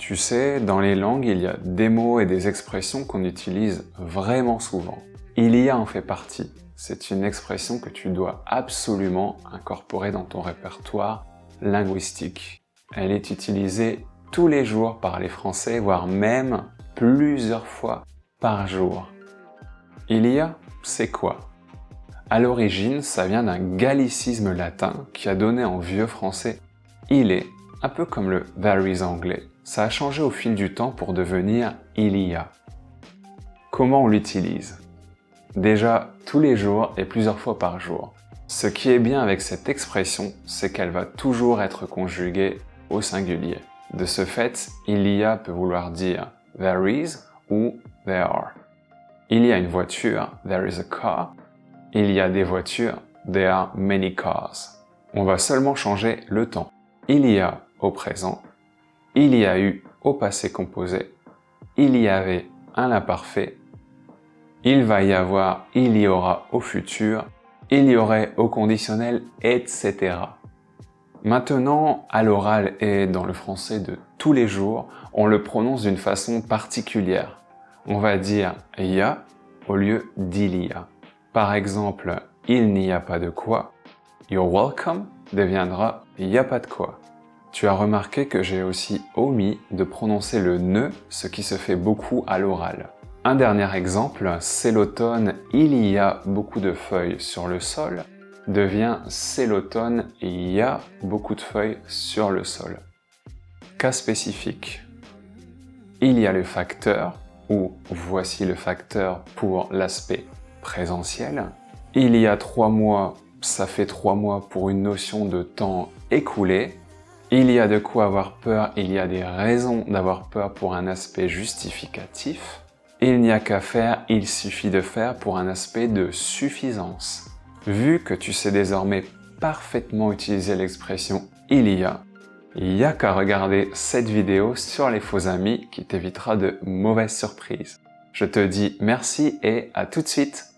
Tu sais, dans les langues, il y a des mots et des expressions qu'on utilise vraiment souvent. Il y a en fait partie. C'est une expression que tu dois absolument incorporer dans ton répertoire linguistique. Elle est utilisée tous les jours par les Français, voire même plusieurs fois par jour. Il y a, c'est quoi? À l'origine, ça vient d'un gallicisme latin qui a donné en vieux français « il est », un peu comme le « there is » anglais. Ça a changé au fil du temps pour devenir « il y a ». Comment on l'utilise? Déjà, tous les jours et plusieurs fois par jour. Ce qui est bien avec cette expression, c'est qu'elle va toujours être conjuguée au singulier. De ce fait, « il y a » peut vouloir dire « there is » ou « there are ». Il y a une voiture, « there is a car ». Il y a des voitures, « there are many cars ». On va seulement changer le temps. Il y a au présent, il y a eu au passé composé, il y avait un imparfait, il va y avoir, il y aura au futur, il y aurait au conditionnel, etc. Maintenant, à l'oral et dans le français de tous les jours, on le prononce d'une façon particulière. On va dire « y a » au lieu « d'il y a ». Par exemple, « il n'y a pas de quoi », « you're welcome » deviendra « il n'y a pas de quoi ». Tu as remarqué que j'ai aussi omis de prononcer le « ne », ce qui se fait beaucoup à l'oral. Un dernier exemple, c'est l'automne, il y a beaucoup de feuilles sur le sol, devient c'est l'automne, il y a beaucoup de feuilles sur le sol. Cas spécifique. Il y a le facteur, ou voici le facteur pour l'aspect présentiel. Il y a 3 mois, ça fait 3 mois pour une notion de temps écoulé. Il y a de quoi avoir peur, il y a des raisons d'avoir peur pour un aspect justificatif. Il n'y a qu'à faire, il suffit de faire pour un aspect de suffisance. Vu que tu sais désormais parfaitement utiliser l'expression « il y a qu'à regarder cette vidéo sur les faux amis qui t'évitera de mauvaises surprises. Je te dis merci et à tout de suite!